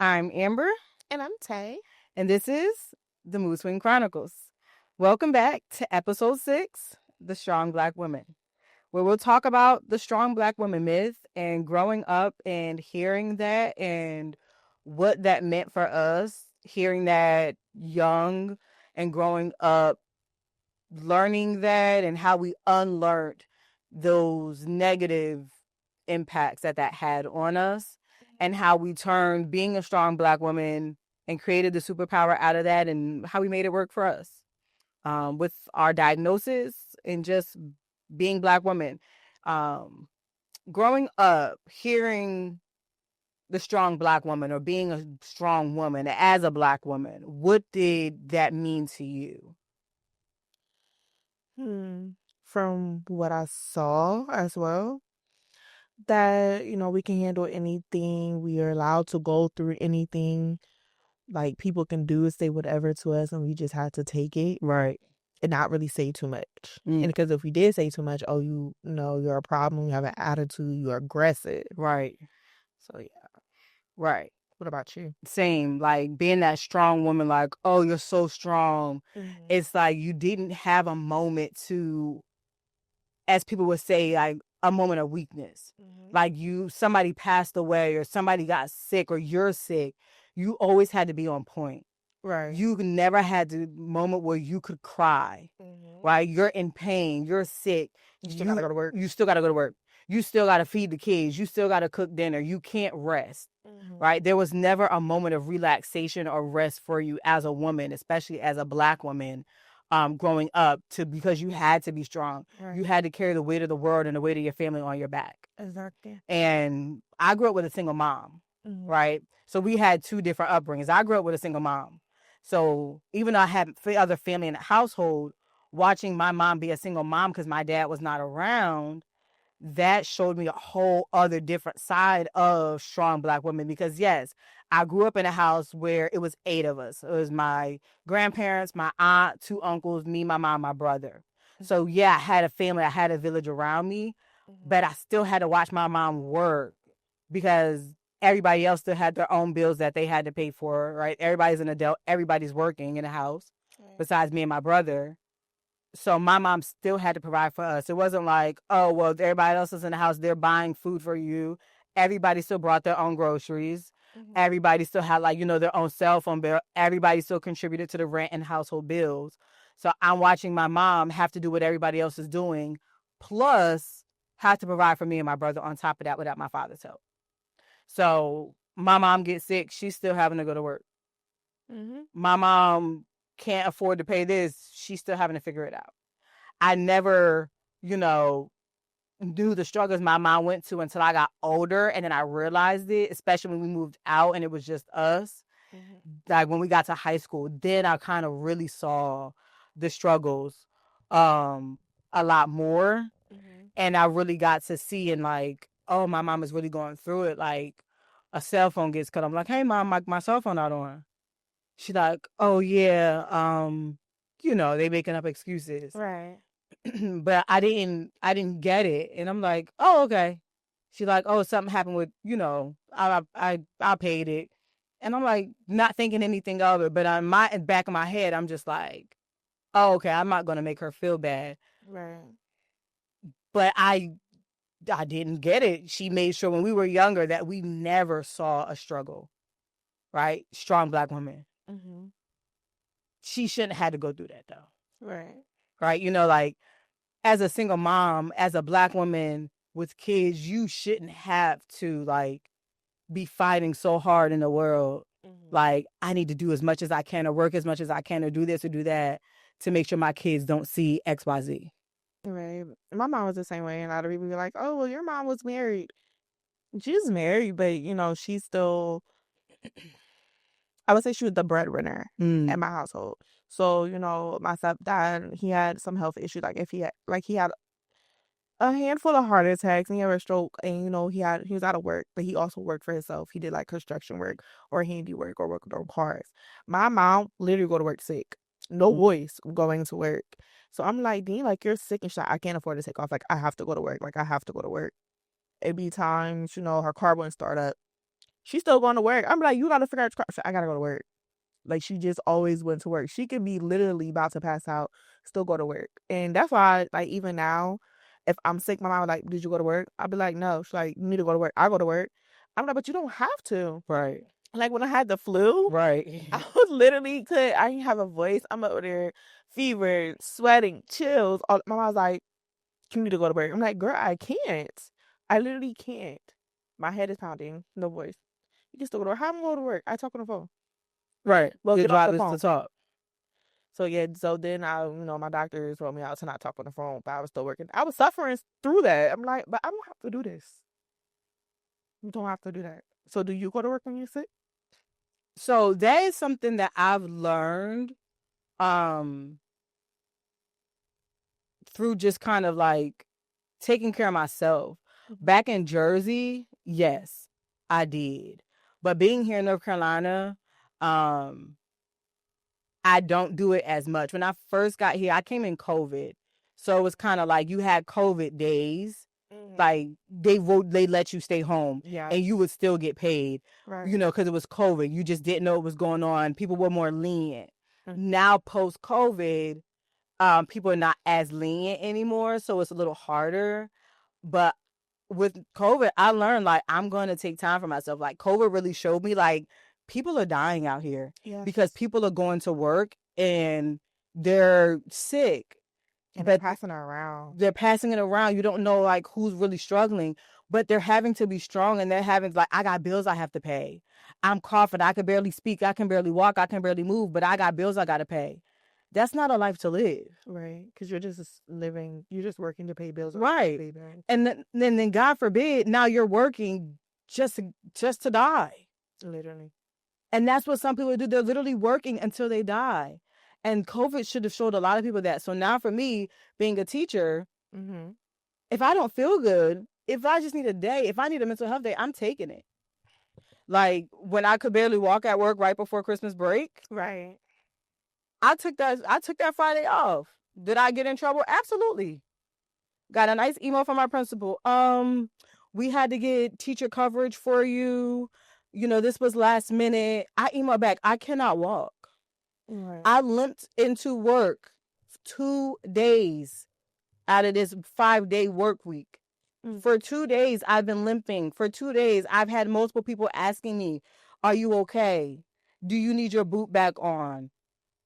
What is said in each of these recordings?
I'm Amber, And I'm Tay. and this is the Mood Swing Chronicles. Welcome back to episode 6, The Strong Black Woman, where we'll talk about the strong black woman myth and growing up and hearing that and what that meant for us, hearing that young and growing up, learning that and how we unlearned those negative impacts that had on us, and how we turned being a strong black woman and created the superpower out of that, and how we made it work for us, with our diagnosis and just being black women. Um, Growing up, hearing the strong black woman or being a strong woman as a black woman, what did that mean to you? From what I saw as well, that, we can handle anything. We are allowed to go through anything. Like, people can do and say whatever to us, and we just have to take it Right. and not really say too much. Mm. And because if we did say too much, you're a problem, you have an attitude, you're aggressive. Right. So, yeah. Right. What about you? Same, like being that strong woman, like, oh, you're so strong. It's like you didn't have a moment to, as people would say, like a moment of weakness. Like somebody passed away or somebody got sick or you're sick. You always had to be on point. Right. You never had the moment where you could cry. Right? You're in pain. You're sick. You still gotta go to work. You still gotta go to work. You still gotta feed the kids. You still gotta cook dinner. You can't rest. Right? There was never a moment of relaxation or rest for you as a woman, especially as a black woman, growing up, because you had to be strong. Right. You had to carry the weight of the world and the weight of your family on your back. Exactly. And I grew up with a single mom, right? So we had two different upbringings. I grew up with a single mom. So even though I had other family in the household, watching my mom be a single mom because my dad was not around, that showed me a whole other different side of strong black women. Because yes, I grew up in a house where it was 8 of us. It was my grandparents, my aunt, 2 uncles, me, my mom, my brother. So yeah, I had a family, I had a village around me, but I still had to watch my mom work because everybody else still had their own bills that they had to pay for, right? Everybody's an adult, everybody's working in the house besides me and my brother. So my mom still had to provide for us. It wasn't like, oh, well, everybody else is in the house, they're buying food for you. Everybody still brought their own groceries. Everybody still had, like, their own cell phone bill. Everybody still contributed to the rent and household bills. So I'm watching my mom have to do what everybody else is doing, plus have to provide for me and my brother on top of that without my father's help. So my mom gets sick. She's still having to go to work. My mom can't afford to pay this. She's still having to figure it out. I never, knew the struggles my mom went to until I got older. And then I realized it, especially when we moved out and it was just us. Like when we got to high school, then I kind of really saw the struggles a lot more. And I really got to see, and like, oh, my mom is really going through it. Like a cell phone gets cut. I'm like, hey mom, my cell phone not on. She's like, oh yeah, they making up excuses. Right. But I didn't get it. And I'm like, oh, okay. She's like, oh, something happened with, I paid it. And I'm like, not thinking anything of it, but on my back of my head, I'm just like, oh, okay, I'm not gonna make her feel bad. Right. But I didn't get it. She made sure when we were younger that we never saw a struggle. Right? Strong black woman. She shouldn't have had to go through that though. Right. Right? Like as a single mom, as a black woman with kids, you shouldn't have to like be fighting so hard in the world. Like, I need to do as much as I can or work as much as I can or do this or do that to make sure my kids don't see XYZ. Right. My mom was the same way, and a lot of people be like, "Oh, well, your mom was married." She was married, but she's still. I would say she was the breadwinner at my household. So my stepdad, he had some health issues. Like if he had a handful of heart attacks and he had a stroke, and he was out of work, but he also worked for himself. He did like construction work or handiwork or work with cars. My mom literally go to work sick, no voice going to work. So I'm like, Dean, like you're sick, and she's like, I can't afford to take off. Like I have to go to work. Like I have to go to work. It'd be times, her car wouldn't start up. she's still going to work. I'm like, you got to figure out, I got to go to work. Like, she just always went to work. She could be literally about to pass out, still go to work. And that's why, like, even now, if I'm sick, my mom was like, did you go to work? I'll be like, no. She's like, you need to go to work. I go to work. I'm like, but you don't have to. Right. Like, when I had the flu, right. I was literally I didn't have a voice. I'm over there, fever, sweating, chills. My mom was like, you need to go to work. I'm like, girl, I can't. I literally can't. My head is pounding. No voice. You can still go to work. How am I going to work? I talk on the phone. Right. Well, Your get off job the is phone. to talk. So yeah, so then my doctors wrote me out to not talk on the phone, but I was still working. I was suffering through that. I'm like, but I don't have to do this. You don't have to do that. So do you go to work when you're sick? So that is something that I've learned through just kind of like taking care of myself. Back in Jersey, yes, I did. But being here in North Carolina, I don't do it as much. When I first got here, I came in COVID. So it was kind of like you had COVID days. Like they let you stay home and you would still get paid, Right. you know, because it was COVID. You just didn't know what was going on. People were more lenient. Now post COVID, people are not as lenient anymore, so it's a little harder. But with COVID, I learned like I'm going to take time for myself. Like COVID really showed me like people are dying out here because people are going to work and they're sick. And they're passing it around. They're passing it around. You don't know like who's really struggling, but they're having to be strong and they're having like, I got bills I have to pay. I'm coughing. I can barely speak. I can barely walk. I can barely move, but I got bills I got to pay. That's not a life to live. Right. Because you're just living, you're just working to pay bills. Right. Pay bills. And then God forbid, now you're working just to die. Literally. And that's what some people do. They're literally working until they die. And COVID should have showed a lot of people that. So now for me, being a teacher, if I don't feel good, if I just need a day, if I need a mental health day, I'm taking it. Like when I could barely walk at work right before Christmas break. Right. I took that Friday off. Did I get in trouble? Absolutely. Got a nice email from my principal. We had to get teacher coverage for you. You know, this was last minute. I emailed back. I cannot walk. Right. I limped into work 2 days out of this 5-day work week. For 2 days, I've been limping. For 2 days, I've had multiple people asking me, are you okay? Do you need your boot back on?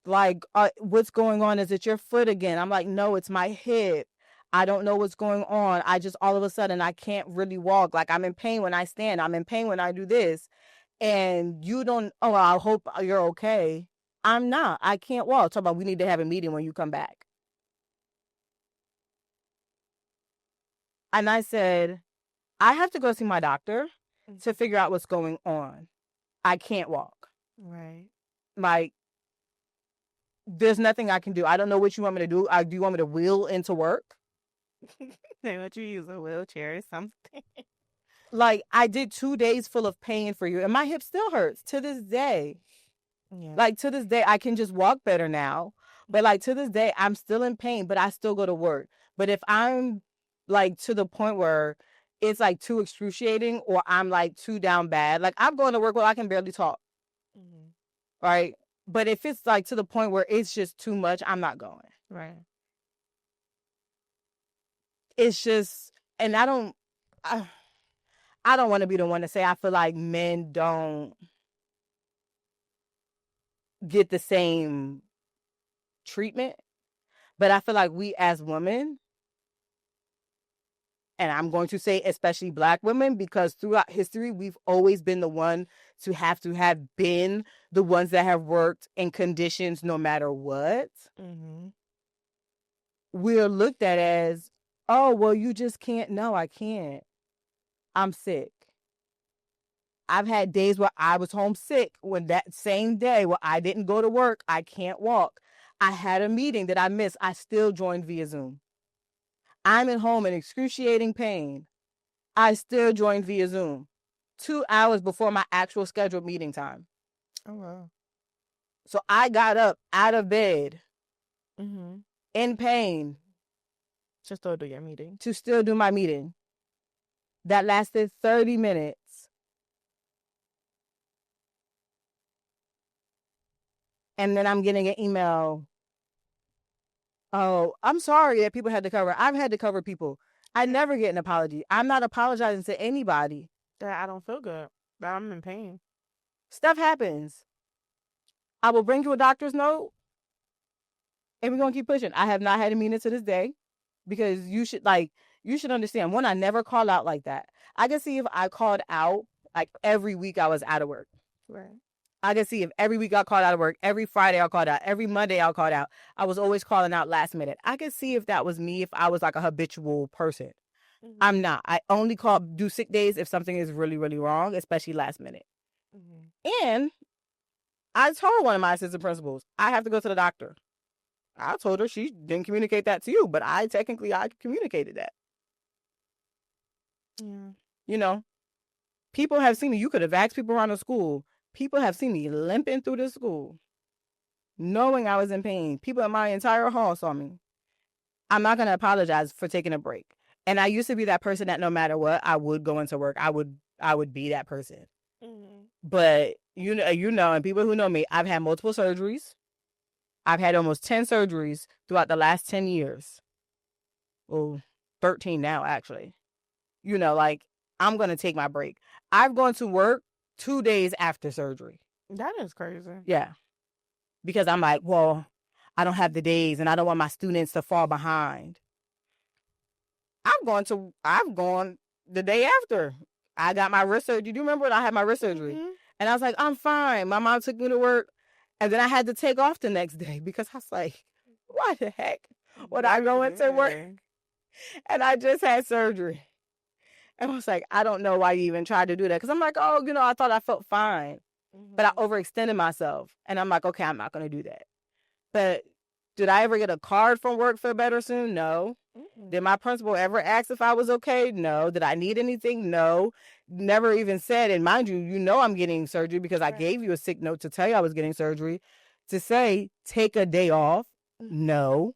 Like, what's going on? Is it your foot again? I'm like, no, it's my hip. I don't know what's going on. I just, all of a sudden, I can't really walk. Like, I'm in pain when I stand. I'm in pain when I do this. And you don't, oh, I hope you're okay. I'm not. I can't walk. Talk about we need to have a meeting when you come back. And I said, I have to go see my doctor to figure out what's going on. I can't walk. Right. Like, there's nothing I can do. I don't know what you want me to do. Do you want me to wheel into work? They want you to use a wheelchair or something. Like, I did 2 days full of pain for you, and my hip still hurts to this day. Yeah. Like, to this day, I can just walk better now. But, like, to this day, I'm still in pain, but I still go to work. But if I'm, like, to the point where it's, like, too excruciating or I'm, like, too down bad, like, I'm going to work where I can barely talk. Right? But if it's, like, to the point where it's just too much, I'm not going. Right. It's just, and I don't want to be the one to say I feel like men don't get the same treatment. But I feel like we as women, and I'm going to say especially Black women, because throughout history, we've always been the one to have been the ones that have worked in conditions no matter what. We're looked at as, oh, well, you just can't. No, I can't. I'm sick. I've had days where I was homesick when that same day where I didn't go to work, I can't walk. I had a meeting that I missed. I still joined via Zoom. I'm at home in excruciating pain. I still joined via Zoom 2 hours before my actual scheduled meeting time. Oh, wow. So I got up out of bed in pain. To still do your meeting. To still do my meeting. That lasted 30 minutes. And then I'm getting an email. Oh, I'm sorry that people had to cover. I've had to cover people. I never get an apology. I'm not apologizing to anybody. That I don't feel good. That I'm in pain. Stuff happens. I will bring you a doctor's note, and we're gonna keep pushing. I have not had a meeting to this day, because you should understand. One, I never call out like that. I can see if I called out like every week I was out of work. Right. I can see if every week I called out of work, every Friday I called out, every Monday I called out. I was always calling out last minute. I could see if that was me, if I was like a habitual person. Mm-hmm. I'm not. I only do sick days if something is really, really wrong, especially last minute. Mm-hmm. And I told one of my assistant principals, I have to go to the doctor. I told her, she didn't communicate that to you, but I communicated that. Yeah. You know, people have seen me. You could have asked people around the school. People have seen me limping through the school, knowing I was in pain. People in my entire hall saw me. I'm not going to apologize for taking a break. And I used to be that person that no matter what, I would go into work. I would be that person. Mm-hmm. But you know, and people who know me, I've had multiple surgeries. I've had almost 10 surgeries throughout the last 10 years. Well, 13 now, actually. You know, like, I'm going to take my break. I've gone to work 2 days after surgery. That is crazy. Yeah. Because I'm like, well, I don't have the days and I don't want my students to fall behind. I've gone the day after. I got my wrist surgery. Do you remember when I had my wrist surgery? Mm-hmm. And I was like, I'm fine. My mom took me to work. And then I had to take off the next day because I was like, why the heck would I go into work? And I just had surgery. And I was like, I don't know why you even tried to do that. Because I'm like, oh, I thought I felt fine. Mm-hmm. But I overextended myself. And I'm like, okay, I'm not going to do that. But did I ever get a card from work for Better Soon? No. Mm-mm. Did my principal ever ask if I was okay? No. Did I need anything? No. Never even said. And mind you, I'm getting surgery because I gave you a sick note to tell you I was getting surgery. To say, take a day off? No.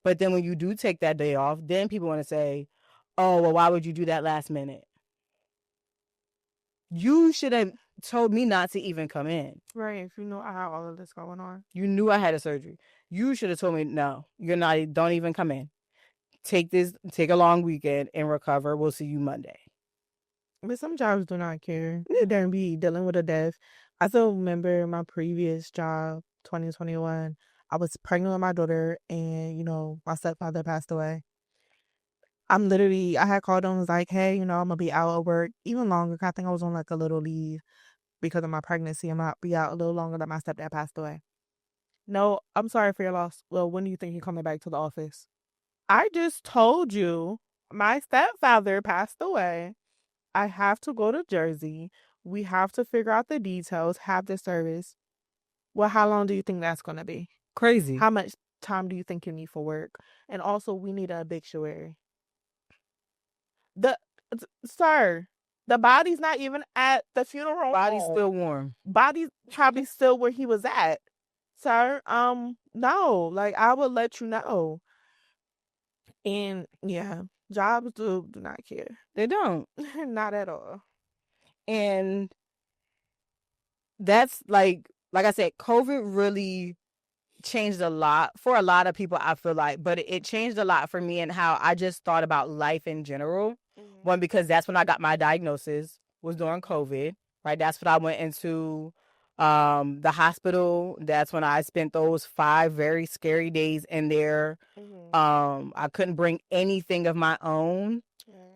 But then when you do take that day off, then people want to say, oh, well, why would you do that last minute? You should have told me not to even come in. Right. If you knew I had all of this going on. You knew I had a surgery. You should have told me, no, you're not, don't even come in. Take a long weekend and recover. We'll see you Monday. But some jobs do not care. They're be dealing with a death. I still remember my previous job, 2021. I was pregnant with my daughter and, my stepfather passed away. I had called him and was like, hey, I'm going to be out at work even longer. I think I was on like a little leave because of my pregnancy. I'm going to be out a little longer that my stepdad passed away. No, I'm sorry for your loss. Well, when do you think you're coming back to the office? I just told you my stepfather passed away. I have to go to Jersey. We have to figure out the details, have the service. Well, how long do you think that's going to be? Crazy. How much time do you think you need for work? And also, we need an obituary. Sir, the body's not even at the funeral. Body's still warm. Body's probably still where he was at. Sir, no, like I would let you know. And yeah, jobs do not care. They don't. Not at all. And that's like I said, COVID really changed a lot for a lot of people, I feel like, but it changed a lot for me and how I just thought about life in general. Mm-hmm. One, because that's when I got my diagnosis, was during COVID, right? That's when I went into the hospital. That's when I spent those 5 very scary days in there. Mm-hmm. I couldn't bring anything of my own.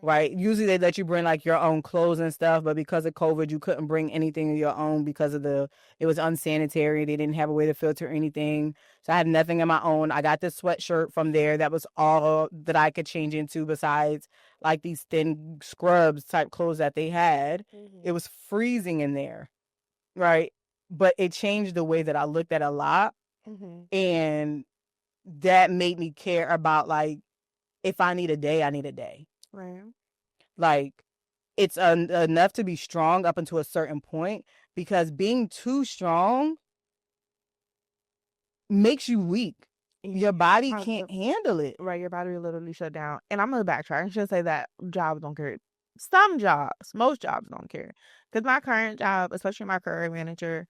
Right. Usually they let you bring like your own clothes and stuff, but because of COVID, you couldn't bring anything of your own because of it was unsanitary. They didn't have a way to filter anything. So I had nothing of my own. I got this sweatshirt from there. That was all that I could change into besides like these thin scrubs type clothes that they had. Mm-hmm. It was freezing in there. Right. But it changed the way that I looked at a lot. Mm-hmm. And that made me care about like, if I need a day, I need a day. Right. Like, it's enough to be strong up until a certain point, because being too strong makes you weak. Your body can't handle it. Right. Your body will literally shut down. And I'm going to backtrack. I shouldn't say that jobs don't care. Most jobs don't care. Because my current job, especially my career manager,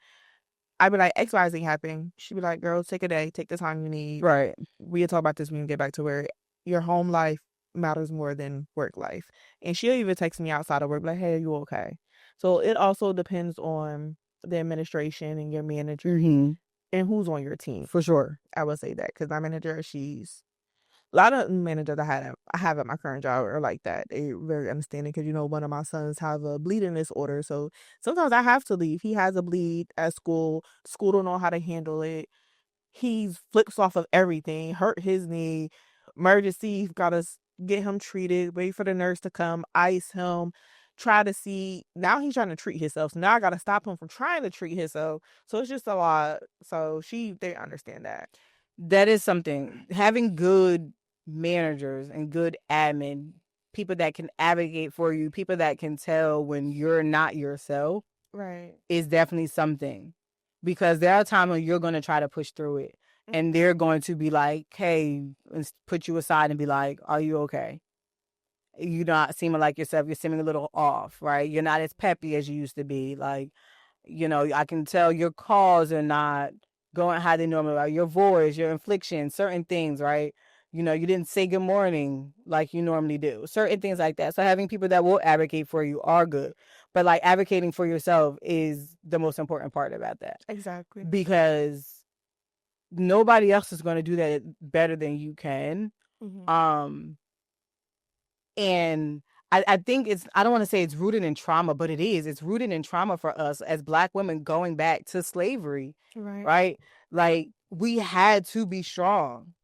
I'd be like, XYZ happened. She'd be like, girl, take a day, take the time you need. Right. We'll talk about this when you get back to where your home life matters more than work life. And she'll even text me outside of work, like, hey, are you okay? So it also depends on the administration and your manager and who's on your team. For sure. I will say that because my manager, a lot of managers I have at my current job are like that. They're very understanding because, one of my sons have a bleeding disorder. So sometimes I have to leave. He has a bleed at school. School don't know how to handle it. He flips off of everything, hurt his knee, emergency, gotta get him treated, wait for the nurse to come, ice him, try to see. Now he's trying to treat himself. So now I gotta stop him from trying to treat himself. So it's just a lot. So they understand that. That is something. Having good managers and good admin, people that can advocate for you, people that can tell when you're not yourself, right, is definitely something. Because there are times when you're going to try to push through it, and they're going to be like, hey, put you aside and be like, are you okay? You're not seeming like yourself. You're seeming a little off, right? You're not as peppy as you used to be. Like, I can tell your calls are not going how they normally are. Your voice, your inflection, certain things, right? You didn't say good morning like you normally do. Certain things like that. So having people that will advocate for you are good. But like advocating for yourself is the most important part about that. Exactly. Because nobody else is going to do that better than you can. And I think I don't want to say it's rooted in trauma, but it is. It's rooted in trauma for us as Black women going back to slavery, right? Like, we had to be strong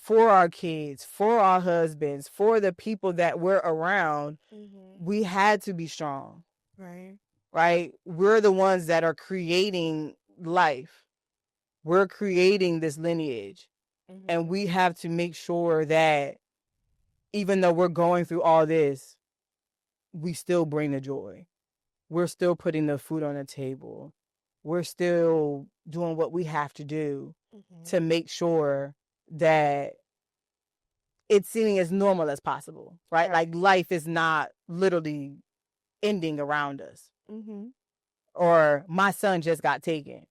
for our kids, for our husbands, for the people that we're around. We had to be strong, right? We're the ones that are creating life. We're creating this lineage, and we have to make sure that even though we're going through all this, we still bring the joy. We're still putting the food on the table. We're still doing what we have to do to make sure that it's seeming as normal as possible, right? Like life is not literally ending around us. Or my son just got taken.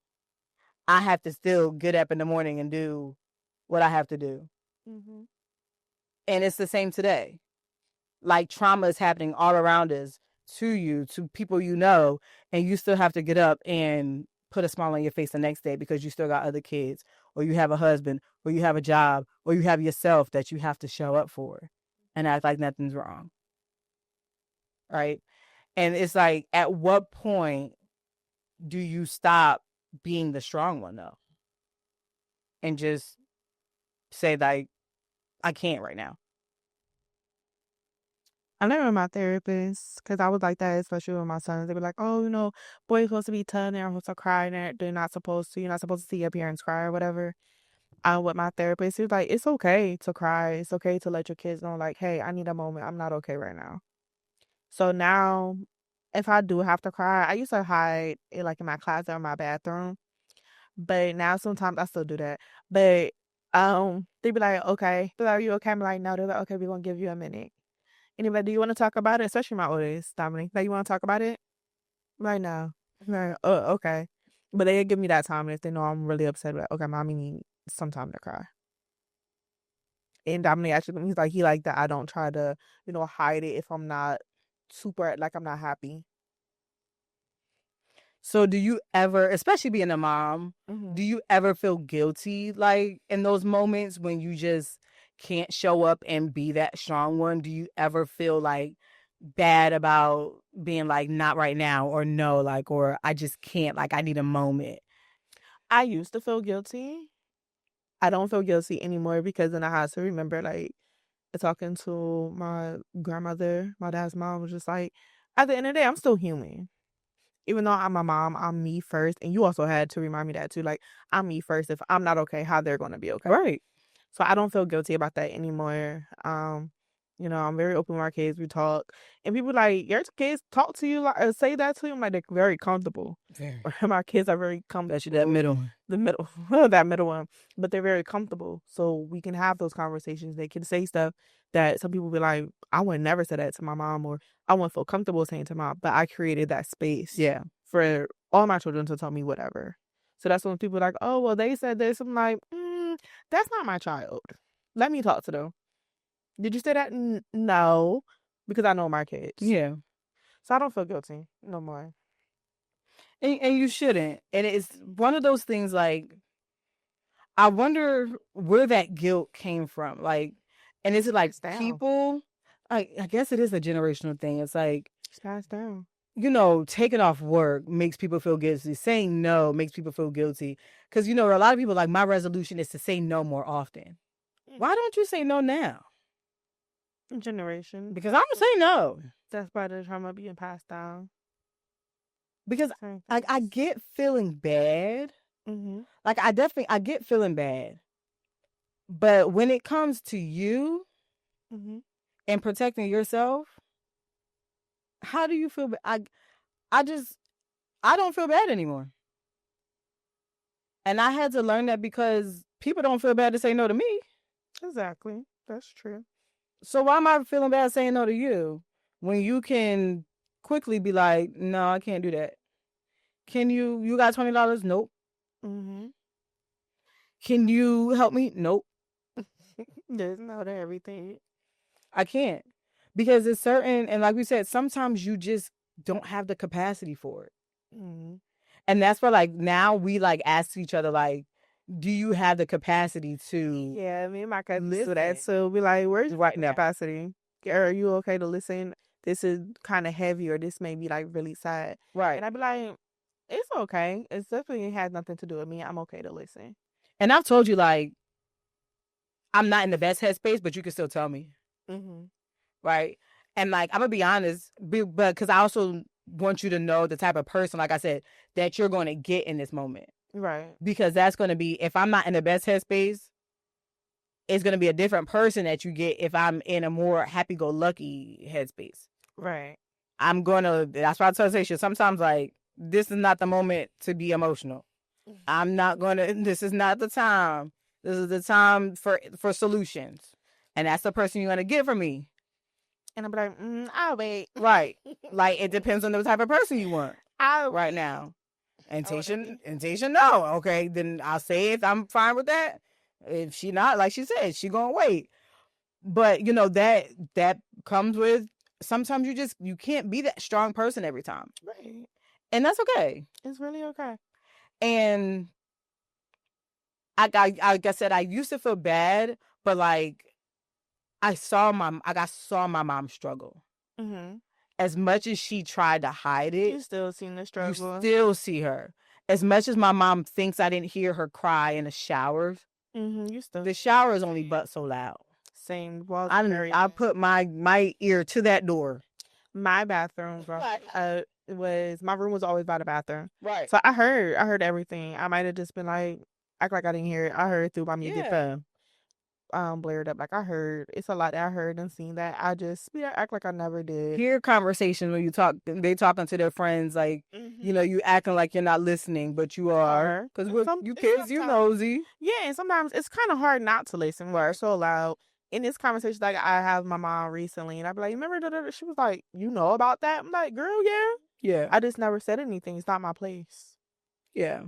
I have to still get up in the morning and do what I have to do. And it's the same today. Like, trauma is happening all around us, to people and you still have to get up and put a smile on your face the next day because you still got other kids, or you have a husband, or you have a job, or you have yourself that you have to show up for and act like nothing's wrong. Right? And it's like, at what point do you stop being the strong one, though? And just say, like, I can't right now. I never my therapist because I was like that, especially with my sons. They be like, oh, boys supposed to be tough, they're supposed to cry, they're not supposed to. You're not supposed to see your parents cry or whatever. With my therapist, he was like, it's okay to cry. It's okay to let your kids know, like, hey, I need a moment. I'm not okay right now. So now, if I do have to cry, I used to hide it like in my closet or my bathroom. But now sometimes I still do that. But they be like, okay. They're like, are you okay? I'm like, no. They're like, okay, we're gonna give you a minute. And they be like, do you want to talk about it? Especially my oldest, Dominic. Like, you want to talk about it? I'm like, no. I'm like, oh, okay. But they give me that time, and if they know I'm really upset, like, okay, mommy need some time to cry. And Dominic actually, he's like, he like that I don't try to, hide it if I'm not super, like, I'm not happy. So do you ever, especially being a mom, do you ever feel guilty, like, in those moments when you just can't show up and be that strong one? Do you ever feel like bad about being like, not right now, or no, like, or I just can't, like, I need a moment? I used to feel guilty. I don't feel guilty anymore because then I had to remember, like, talking to my grandmother, my dad's mom, was just like, at the end of the day, I'm still human. Even though I'm a mom, I'm me first. And you also had to remind me that too. Like, I'm me first. If I'm not okay, how they're going to be okay. Right. So I don't feel guilty about that anymore. I'm very open with my kids. We talk. And people like, your kids talk to you, like, say that to you. I'm like, they're very comfortable. Very. My kids are very comfortable. Especially that middle one. The middle, that middle one. But they're very comfortable. So we can have those conversations. They can say stuff that some people be like, I would never say that to my mom, or I wouldn't feel comfortable saying to mom. But I created that space. Yeah. For all my children to tell me whatever. So that's when people are like, oh, well, they said this. I'm like, that's not my child. Let me talk to them. Did you say that? No, because I know my kids. Yeah. So I don't feel guilty no more. And you shouldn't. And it's one of those things like, I wonder where that guilt came from. Like, and is it like people? I guess it is a generational thing. It's like, it's passed down. You know, taking off work makes people feel guilty. Saying no makes people feel guilty. Because, you know, a lot of people like, my resolution is to say no more often. Why don't you say no now? Generation. Because I'm going to say no. That's part of the trauma being passed down. Because I get feeling bad. Mm-hmm. Like, I get feeling bad. But when it comes to you and protecting yourself, how do you feel? I don't feel bad anymore. And I had to learn that because people don't feel bad to say no to me. Exactly. That's true. So why am I feeling bad saying no to you when you can quickly be like, no, I can't do that? Can you got $20? Nope. Can you help me? Nope. There's no to everything. I can't. Because it's certain, and like we said, sometimes you just don't have the capacity for it. And that's why, like, now we like ask each other, like, do you have the capacity to? Yeah, me and my cousins do that. So be like, where's your capacity? Are you okay to listen? This is kind of heavy, or this may be like really sad. Right. And I'd be like, it's okay. It's definitely has nothing to do with me. I'm okay to listen. And I've told you, like, I'm not in the best headspace, but you can still tell me. Right. And like, I'm going to be honest, but because I also want you to know the type of person, like I said, that you're going to get in this moment. Right. Because that's going to be, if I'm not in the best headspace, it's going to be a different person that you get if I'm in a more happy-go-lucky headspace. Right. That's why I tell you, sometimes, like, this is not the moment to be emotional. This is not the time. This is the time for solutions. And that's the person you're going to get from me. And I'm like, I'll wait. Right. Like, it depends on the type of person you want right now. And Tasha, no. Okay, then I'll say it. I'm fine with that. If she not, like she said, she gonna wait. But, you know, that comes with, sometimes you can't be that strong person every time. Right. And that's okay. It's really okay. And like I said, I used to feel bad, but like, I saw my mom struggle. As much as she tried to hide it, you still seen the struggle. You still see her. As much as my mom thinks I didn't hear her cry in the showers, you still. The shower is only but so loud. Same. I put my ear to that door. My bathroom, my room was always by the bathroom. Right. So I heard everything. I might have just been like, act like I didn't hear it. I heard through my music phone. Blared up. Like, I heard, it's a lot that I heard and seen that I just act like I never did. Hear conversations when they talking to their friends, like, you know, you acting like you're not listening, but you are. Because you kids, you nosy. Yeah, and sometimes it's kind of hard not to listen where it's so loud. In this conversation, like, I have my mom recently, and I'd be like, remember, she was like, you know about that? I'm like, girl, yeah. Yeah. I just never said anything. It's not my place. Yeah.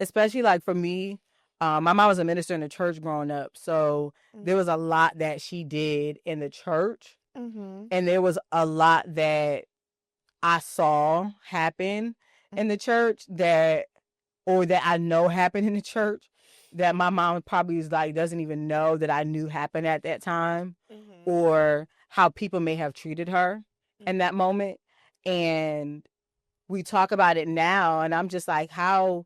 Especially, like, for me, my mom was a minister in the church growing up, so there was a lot that she did in the church, and there was a lot that I saw happen in the church that I know happened in the church that my mom probably is like doesn't even know that I knew happened at that time, or how people may have treated her in that moment. And we talk about it now, and I'm just like, how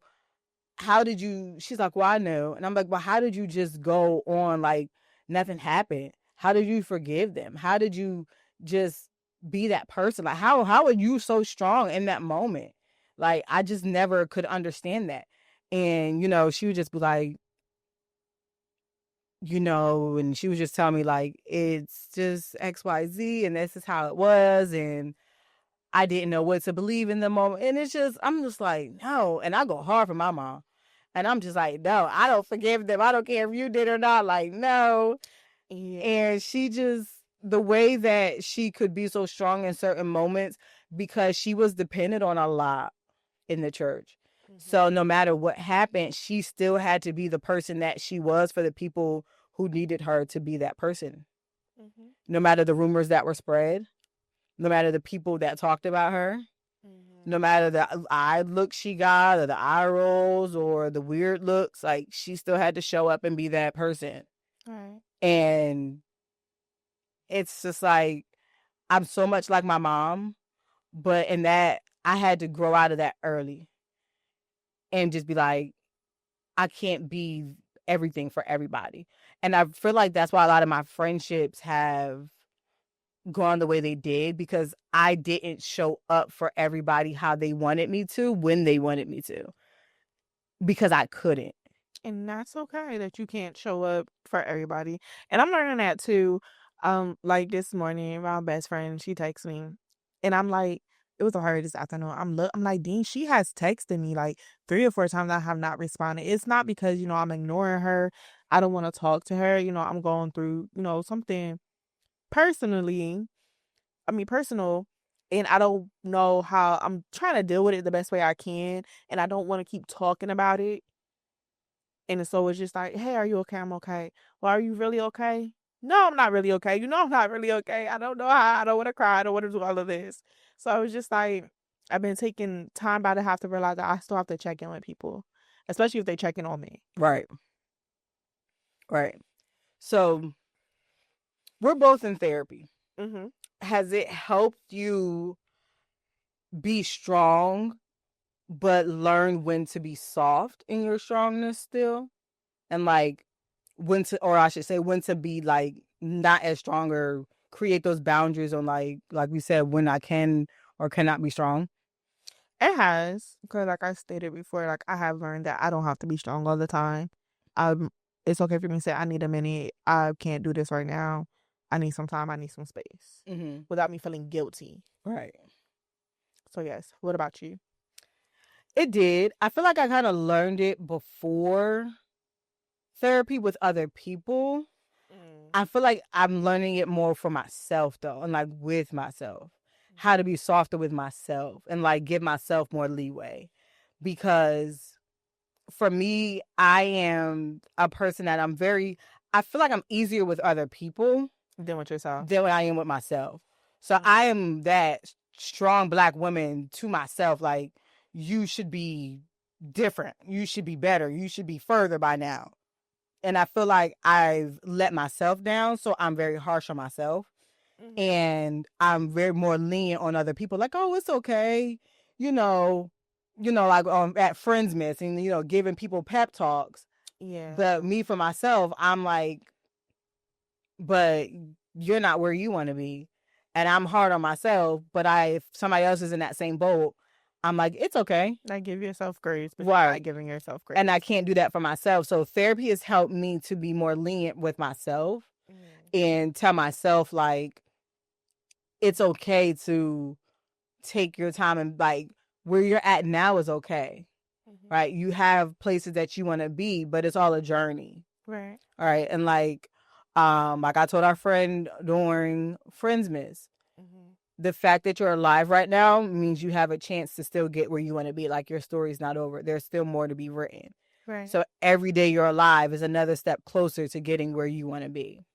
did you? She's like, well, I know. And I'm like, well, how did you just go on like nothing happened? How did you forgive them? How did you just be that person? Like, how are you so strong in that moment? Like, I just never could understand that. And, you know, she would just be like, you know, and she would just tell me like, it's just XYZ and this is how it was. And I didn't know what to believe in the moment. And it's just, I'm just like, no. And I go hard for my mom. And I'm just like, no, I don't forgive them. I don't care if you did or not. Like, no. Yeah. And she just, the way that she could be so strong in certain moments, because she was dependent on a lot in the church. So no matter what happened, she still had to be the person that she was for the people who needed her to be that person. No matter the rumors that were spread, no matter the people that talked about her, no matter the eye look she got or the eye rolls or the weird looks, like she still had to show up and be that person. Right. And it's just like, I'm so much like my mom, but in that I had to grow out of that early and just be like, I can't be everything for everybody. And I feel like that's why a lot of my friendships have gone the way they did, because I didn't show up for everybody how they wanted me to when they wanted me to, because I couldn't. And that's okay that you can't show up for everybody. And I'm learning that too. Like this morning, my best friend, she texts me, and I'm like, it was her this afternoon. I'm like, Dean, she has texted me like 3 or 4 times. I have not responded. It's not because I'm ignoring her. I don't want to talk to her. I'm going through something personally. Personal. And I don't know how I'm trying to deal with it the best way I can. And I don't want to keep talking about it. And so it's just like, hey, are you okay? I'm okay. Well, are you really okay? No, I'm not really okay. I'm not really okay. I don't know how. I don't want to cry. I don't want to do all of this. So I was just like, I've been taking time by to have to realize that I still have to check in with people, especially if they check in on me. Right. Right. So we're both in therapy. Has it helped you be strong, but learn when to be soft in your strongness still? And like when to, or I should say, when to be like not as strong, or create those boundaries on like we said, when I can or cannot be strong? It has, because like I stated before, like I have learned that I don't have to be strong all the time. It's okay for me to say I need a minute. I can't do this right now. I need some time. I need some space, without me feeling guilty. Right. So yes. What about you? It did. I feel like I kind of learned it before therapy with other people. I feel like I'm learning it more for myself though, and like with myself, how to be softer with myself and like give myself more leeway. Because for me, I am a person that I feel like I'm easier with other people than with yourself, than I am with myself. So I am that strong Black woman to myself. Like, you should be different. You should be better. You should be further by now. And I feel like I've let myself down, so I'm very harsh on myself. And I'm very more lenient on other people. Like, oh, it's okay. Like at Friendsmas and, giving people pep talks. Yeah. But me, for myself, I'm like, but you're not where you want to be. And I'm hard on myself, but if somebody else is in that same boat, I'm like, it's okay. Like, give yourself grace, but right. You're not giving yourself grace. And I can't do that for myself. So therapy has helped me to be more lenient with myself and tell myself, like, it's okay to take your time, and like where you're at now is okay. Right? You have places that you want to be, but it's all a journey. Right. All right. And like I told our friend during Friendsmas, the fact that you're alive right now means you have a chance to still get where you want to be. Like, your story's not over. There's still more to be written. Right. So every day you're alive is another step closer to getting where you want to be.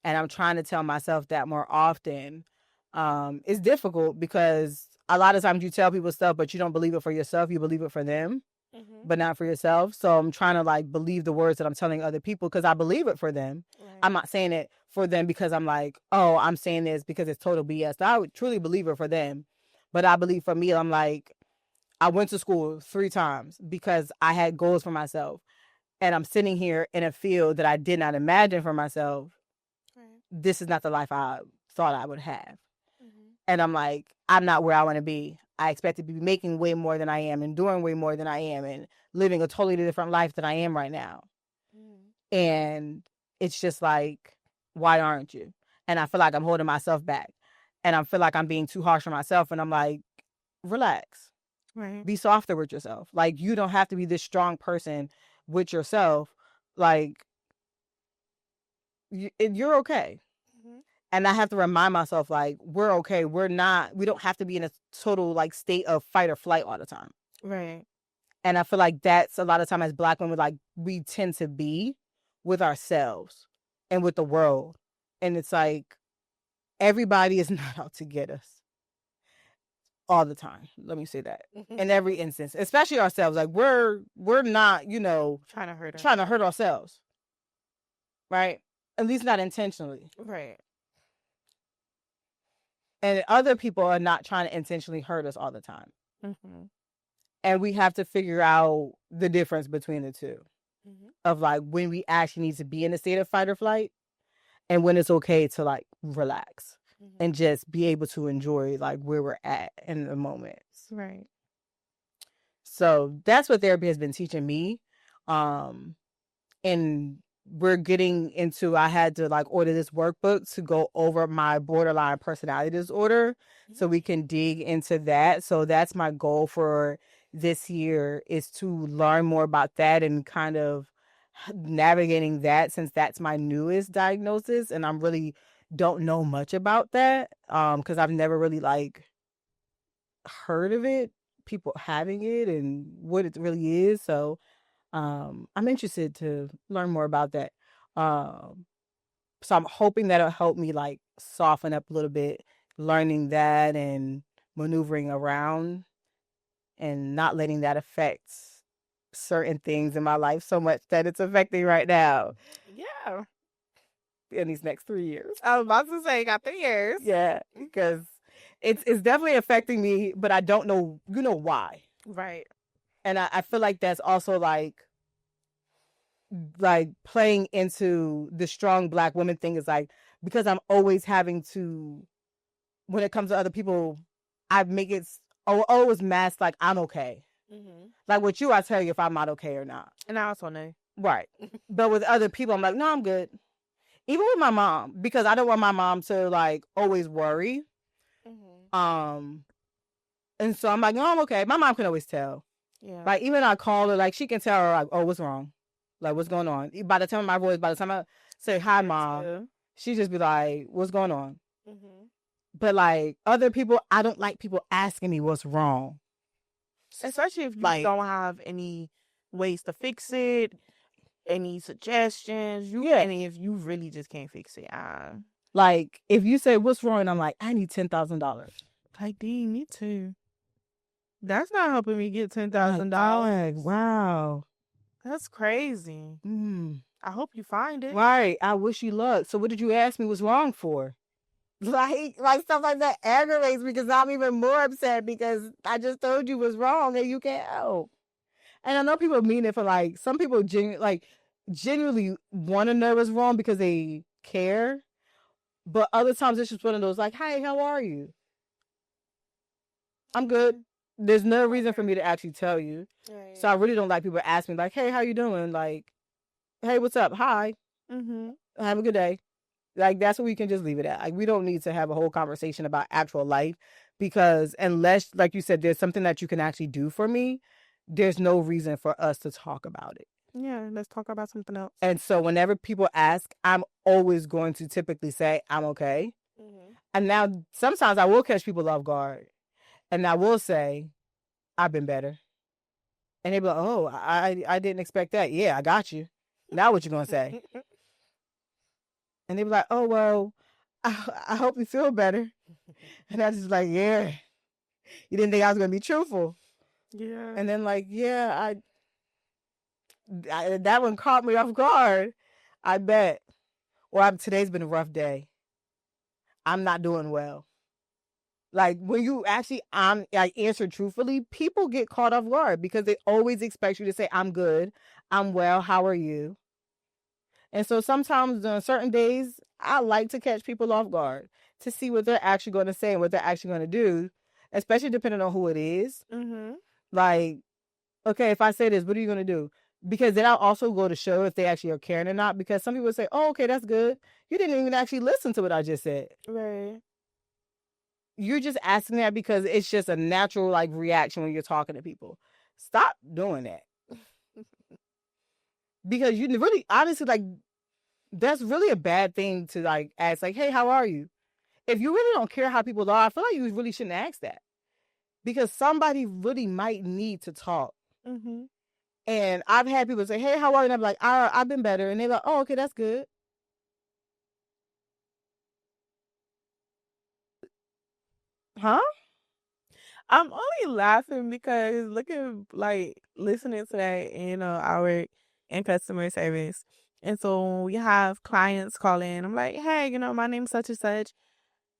And I'm trying to tell myself that more often. It's difficult because a lot of times you tell people stuff, but you don't believe it for yourself. You believe it for them, but not for yourself. So I'm trying to like believe the words that I'm telling other people because I believe it for them. Right. I'm not saying it for them because I'm like, oh, I'm saying this because it's total BS. I would truly believe it for them. But I believe for me, I'm like, I went to school 3 times because I had goals for myself. And I'm sitting here in a field that I did not imagine for myself. Right. This is not the life I thought I would have. And I'm like, I'm not where I want to be. I expect to be making way more than I am and doing way more than I am and living a totally different life than I am right now. And it's just like, why aren't you? And I feel like I'm holding myself back. And I feel like I'm being too harsh on myself. And I'm like, relax. Right. Be softer with yourself. Like, you don't have to be this strong person with yourself. Like, you're okay. And I have to remind myself, like, we're okay. We don't have to be in a total, like, state of fight or flight all the time. Right. And I feel like that's a lot of time as Black women, like, we tend to be with ourselves and with the world. And it's like, everybody is not out to get us all the time. Let me say that. In every instance, especially ourselves. Like, we're not, trying to hurt ourselves. Right? At least not intentionally. Right. And other people are not trying to intentionally hurt us all the time. Mm-hmm. And we have to figure out the difference between the two. Mm-hmm. Of like when we actually need to be in a state of fight or flight and when it's okay to like relax and just be able to enjoy like where we're at in the moment. Right. So that's what therapy has been teaching me. And we're getting into, I had to like order this workbook to go over my borderline personality disorder so we can dig into that. So that's my goal for this year, is to learn more about that and kind of navigating that, since that's my newest diagnosis and I'm really don't know much about that because I've never really like heard of it, people having it and what it really is. So I'm interested to learn more about that. So I'm hoping that'll help me like soften up a little bit, learning that and maneuvering around and not letting that affect certain things in my life so much that it's affecting right now. Yeah. In these next 3 years. I was about to say, you got 3 years. Yeah, because it's definitely affecting me, but I don't know, why. Right. And I feel like that's also like playing into the strong Black woman thing, is like, because I'm always having to, when it comes to other people, I make it always mask like I'm okay. Mm-hmm. Like with you, I tell you if I'm not okay or not. And I also know. Right. But with other people, I'm like, no, I'm good. Even with my mom, because I don't want my mom to like always worry. Mm-hmm. And so I'm like, no, I'm okay. My mom can always tell. Yeah. Like even I call her, like she can tell her like, oh, what's wrong? Like what's going on? By the time by the time I say hi, mom, she just be like, what's going on? Mm-hmm. But like other people, I don't like people asking me what's wrong, especially if you like, don't have any ways to fix it, any suggestions. And if you really just can't fix it, like if you say what's wrong, and I'm like, I need $10,000. Like, D, me too. That's not helping me get $10,000. Wow, that's crazy. I hope you find it. Right. I wish you luck. So what did you ask me what's wrong for? Like stuff like that aggravates me because I'm even more upset because I just told you what's wrong and you can't help. And I know people mean it for like, some people genuinely want to know what's wrong because they care. But other times it's just one of those like, hi, how are you? I'm good. There's no reason for me to actually tell you. Right. So I really don't like people ask me like, hey, how you doing? Like, hey, what's up? Hi. Mm-hmm. Have a good day. Like, that's what we can just leave it at. Like, we don't need to have a whole conversation about actual life because unless, like you said, there's something that you can actually do for me, there's no reason for us to talk about it. Yeah, let's talk about something else. And so whenever people ask, I'm always going to typically say, I'm okay. Mm-hmm. And now sometimes I will catch people off guard. And I will say, I've been better. And they be like, oh, I didn't expect that. Yeah, I got you. Now what you going to say? And they be like, oh, well, I hope you feel better. And I just like, yeah. You didn't think I was going to be truthful. Yeah. And then like, yeah, I that one caught me off guard. I bet. Well, today's been a rough day. I'm not doing well. Like when you actually answer truthfully, people get caught off guard because they always expect you to say, I'm good, I'm well, how are you? And so sometimes on certain days, I like to catch people off guard to see what they're actually going to say and what they're actually going to do, especially depending on who it is. Mm-hmm. Like, okay, if I say this, what are you going to do? Because then I'll also go to show if they actually are caring or not. Because some people say, oh, okay, that's good. You didn't even actually listen to what I just said. Right. You're just asking that because it's just a natural like reaction when you're talking to people. Stop doing that. Because you really, honestly, like, that's really a bad thing to like ask, like, hey, how are you? If you really don't care how people are, I feel like you really shouldn't ask that. Because somebody really might need to talk. Mm-hmm. And I've had people say, "Hey, how are you?" And I'm like, "I've been better," and they're like, "Oh, okay, that's good." Huh? I'm only laughing because listening to that, our in customer service. And so when we have clients call in, I'm like, hey, my name's such and such.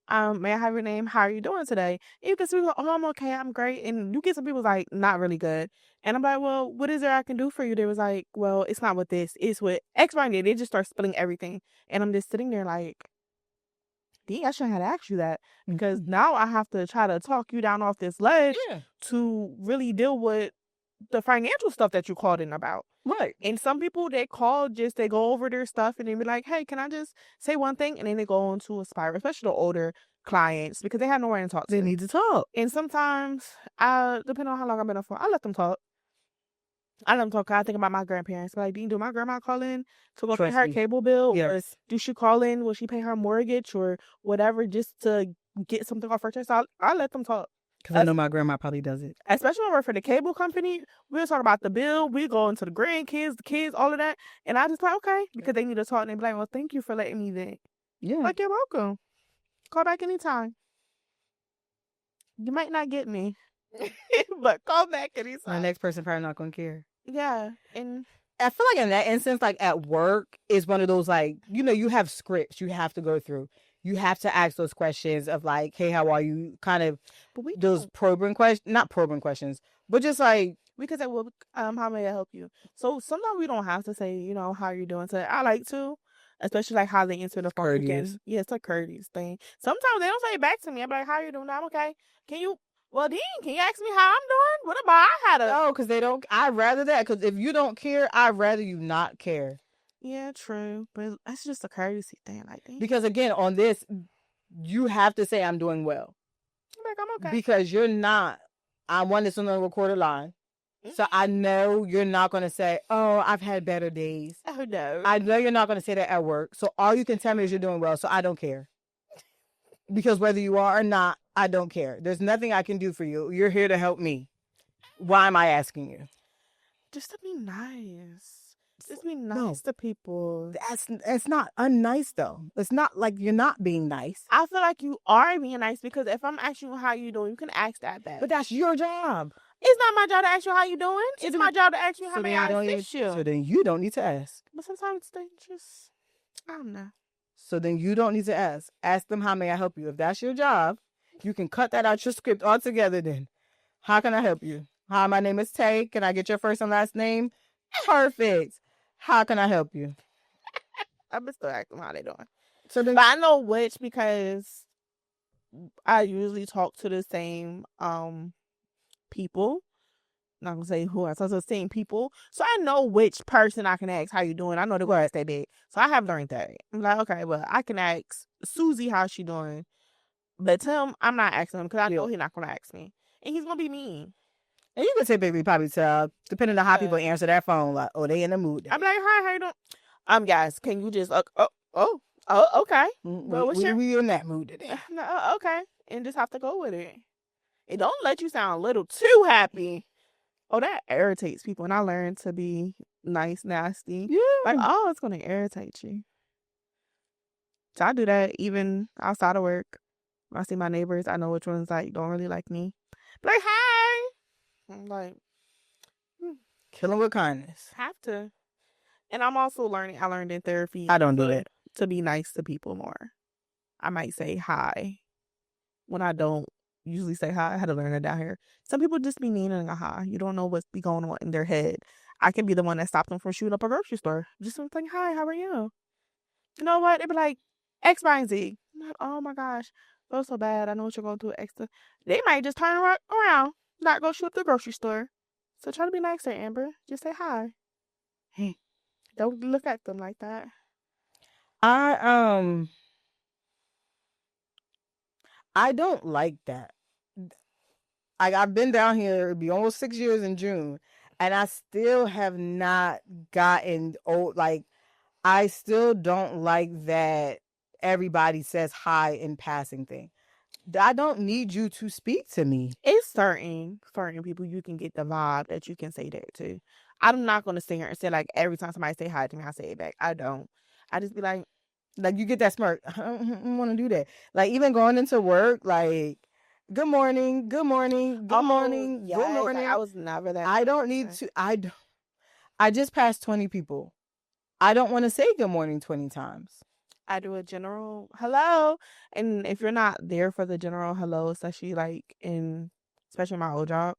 May I have your name? How are you doing today? And you can see, oh, I'm okay, I'm great. And you get some people like, not really good. And I'm like, well, what is there I can do for you? They was like, well, it's not with this, it's with X, Y, and Z. They just start spilling everything. And I'm just sitting there like, dang, I shouldn't have asked you that, because now I have to try to talk you down off this ledge to really deal with the financial stuff that you called in about. Right. And some people, they go over their stuff and they be like, hey, can I just say one thing? And then they go into a spiral, especially the older clients, because they have nowhere to talk to. They need to talk. And sometimes, depending on how long I've been on phone, I let them talk. I think about my grandparents. Like, do my grandma call in to go pay her cable bill? Yes. Or do she call in? Will she pay her mortgage or whatever just to get something off her chest? I let them talk. Because I know my grandma probably does it. Especially when we work for the cable company, we'll talk about the bill. We go into the grandkids, the kids, all of that. And I just like, okay, because they need to talk. And they be like, well, thank you for letting me vent. Yeah. Like, you're welcome. Call back anytime. You might not get me, but call back anytime. The next person probably not going to care. Yeah. And I feel like in that instance, like at work is one of those, like, you have scripts you have to go through. You have to ask those questions of like, hey, how are you? Kind of those probing questions, not probing questions, but just like, we could say, well, how may I help you? So sometimes we don't have to say, how you're doing today. I like to, especially like how they answer the phone again. Yeah, it's a courteous thing. Sometimes they don't say it back to me. I'm like, how you doing? I'm okay. Can you ask me how I'm doing? What about because they don't. I'd rather that, because if you don't care, I'd rather you not care. Yeah, true. But that's just a courtesy thing, I think. Because again, on this, you have to say I'm doing well. I'm okay. Because you're not. I want this on the recorded line. Mm-hmm. So I know you're not going to say, oh, I've had better days. Oh, no. I know you're not going to say that at work. So all you can tell me is you're doing well. So I don't care. Because whether you are or not, I don't care. There's nothing I can do for you. You're here to help me. Why am I asking you? Just to be nice. Just be nice to people. It's not unnice, though. It's not like you're not being nice. I feel like you are being nice, because if I'm asking you how you doing, you can ask that back. But that's your job. It's not my job to ask you how you doing. It's my job to ask you how may I assist you. So then you don't need to ask. But sometimes they just, I don't know. So then you don't need to ask. Ask them, how may I help you? If that's your job, you can cut that out your script altogether then. How can I help you? Hi, my name is Tay. Can I get your first and last name? Perfect. How can I help you? I'm still asking how they doing. But I know which, because I usually talk to the same people. I'm not gonna say who I talk to, the same people. So I know which person I can ask how you doing. I know the girl stay big. So I have learned that. I'm like, okay, well, I can ask Susie how she doing. But Tim, I'm not asking him, because I know he's not gonna ask me. And he's gonna be mean. And you can typically probably tell, depending on how people answer that phone, like, oh, they in the mood. I'm like, hi, how you doing? Guys, can you just, okay. Well, we in that mood today. Okay. And just have to go with it. It don't let you sound a little too happy. Oh, that irritates people. And I learned to be nice, nasty. Yeah. Like, oh, it's going to irritate you. So I do that even outside of work. When I see my neighbors, I know which ones like don't really like me. Like, hi. I'm like, kill them with kindness. Have to. And I'm also learning. I learned in therapy. I don't do that. To be nice to people more. I might say hi when I don't usually say hi. I had to learn that down here. Some people just be meaning a hi. You don't know what's be going on in their head. I can be the one that stopped them from shooting up a grocery store. Just like, hi, how are you? You know what? They'd be like, X, Y, and Z. I'm like, oh my gosh, feel so bad. I know what you're going through. Extra. They might just turn around, not go shoot up the grocery store. So try to be nicer, Amber. Just say hi. Hey, don't look at them like that. I don't like that. I've been down here, it'll be almost 6 years in June, and I still have not gotten old. Like, I still don't like that everybody says hi in passing thing. I don't need you to speak to me. It's certain people you can get the vibe that you can say that to. I'm not gonna sit here and say like every time somebody say hi to me, I say it back. I don't. I just be like you get that smirk. I don't want to do that. Like even going into work, like good morning, good morning, good morning, yes. good morning. Like, I was never that. I don't need to. I just passed 20 people. I don't want to say good morning 20 times. I do a general hello, and if you're not there for the general hello, especially like especially my old job,